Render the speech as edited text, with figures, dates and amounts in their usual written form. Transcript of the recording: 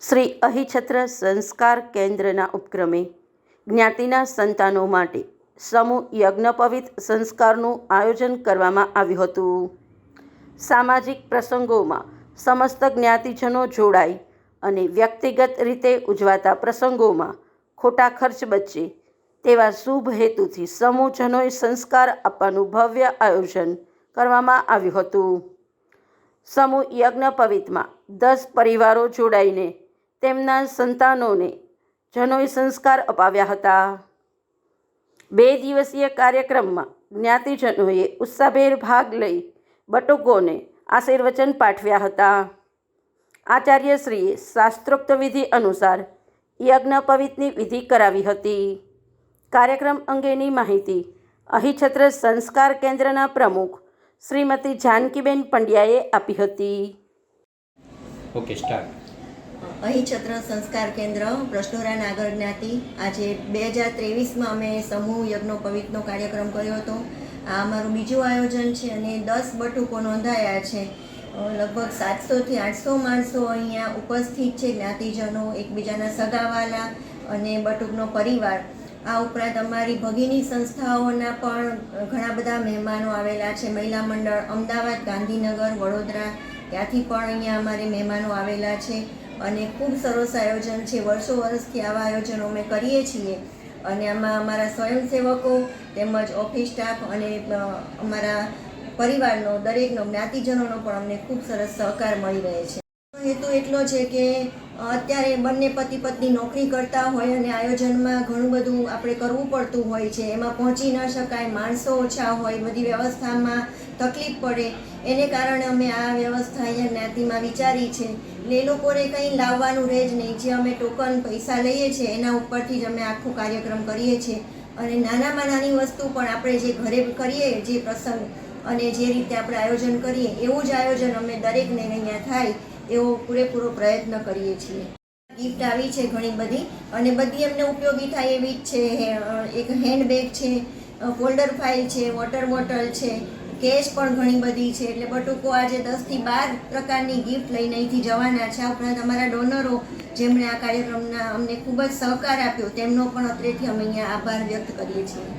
શ્રી અહિછત્ર સંસ્કાર કેન્દ્રના ઉપક્રમે જ્ઞાતિના સંતાનો માટે સમૂહ યજ્ઞોપવિત સંસ્કારનું આયોજન કરવામાં આવ્યું હતું. સામાજિક પ્રસંગોમાં સમસ્ત જ્ઞાતિજનો જોડાય અને વ્યક્તિગત રીતે ઉજવાતા પ્રસંગોમાં ખોટા ખર્ચ બચે તેવા શુભ હેતુથી સમૂહજનોએ સંસ્કાર આપવાનું ભવ્ય આયોજન કરવામાં આવ્યું હતું. સમૂહ યજ્ઞોપવિતમાં 10 પરિવારો જોડાઈને તેમના સંતાનોને જનોઈ સંસ્કાર અપાવ્યા હતા. 2 દિવસીય કાર્યક્રમમાં જ્ઞાતિજનોએ ઉત્સાહભેર ભાગ લઈ બટુકોને આશીર્વચન પાઠવ્યા હતા. આચાર્યશ્રીએ શાસ્ત્રોક્ત વિધિ અનુસાર યજ્ઞોપવિતની વિધિ કરાવી હતી. કાર્યક્રમ અંગેની માહિતી અહિછત્ર સંસ્કાર કેન્દ્રના પ્રમુખ શ્રીમતી જાનકીબેન પંડ્યાએ આપી હતી. Okay, start. અહિછત્ર સંસ્કાર કેન્દ્ર પ્રશ્નોરા નાગર જ્ઞાતિ આજે 2023માં અમે સમૂહ યજ્ઞોપવિતનો કાર્યક્રમ કર્યો હતો. આ અમારું બીજું આયોજન છે અને 10 બટુકો નોંધાયા છે. લગભગ 700થી 800 માણસો અહીંયા ઉપસ્થિત છે, જ્ઞાતિજનો, એકબીજાના સગાવાલા અને બટુકનો પરિવાર. આ ઉપરાંત અમારી ભગીની સંસ્થાઓના પણ ઘણા બધા મહેમાનો આવેલા છે. મહિલા મંડળ અમદાવાદ, ગાંધીનગર, વડોદરા, ત્યાંથી પણ અહીંયા અમારે મહેમાનો આવેલા છે અને ખૂબ સરસ આયોજન છે. વર્ષો વર્ષથી આવા આયોજનો અમે કરીએ છીએ અને આમાં અમારા સ્વયંસેવકો તેમજ ઓફિસ સ્ટાફ અને અમારા પરિવારનો, દરેકનો, જ્ઞાતિજનોનો પણ અમને ખૂબ સરસ સહકાર મળી રહે છે. હેતુ એટલો છે કે અત્યારે બંને પતિ પત્ની નોકરી કરતા હોય અને આયોજનમાં ઘણું બધું આપણે કરવું પડતું હોય છે. એમાં પહોંચી ન શકાય, માણસો ઓછા હોય, બધી વ્યવસ્થામાં તકલીફ પડે. એને કારણે અમે આ વ્યવસ્થા અહીંયા જ્ઞાતિમાં વિચારી છે. એટલે એ લોકોને કંઈ લાવવાનું રહે જ નહીં. જે અમે ટોકન પૈસા લઈએ છીએ એના ઉપરથી જ અમે આખો કાર્યક્રમ કરીએ છીએ અને નાનામાં નાની વસ્તુ પણ આપણે જે ઘરે કરીએ, જે પ્રસંગ અને જે રીતે આપણે આયોજન કરીએ એવું જ આયોજન અમે દરેકને અહીંયા થાય એવો પૂરેપૂરો પ્રયત્ન કરીએ છીએ. ગિફ્ટ આવી છે ઘણી બધી અને બધી એમને ઉપયોગી થાય એવી જ છે. એક હેન્ડબેગ છે, ફોલ્ડર ફાઇલ છે, વોટર બોટલ છે, કેશ પણ ઘણી બધી છે. એટલે બટુકો આજે 10થી 12 પ્રકારની ગિફ્ટ લઈને અહીંથી જવાના છે. આ ઉપરાંત અમારા ડોનરો જેમણે આ કાર્યક્રમના અમને ખૂબ જ સહકાર આપ્યો તેમનો પણ અત્રેથી અમે અહીંયા આભાર વ્યક્ત કરીએ છીએ.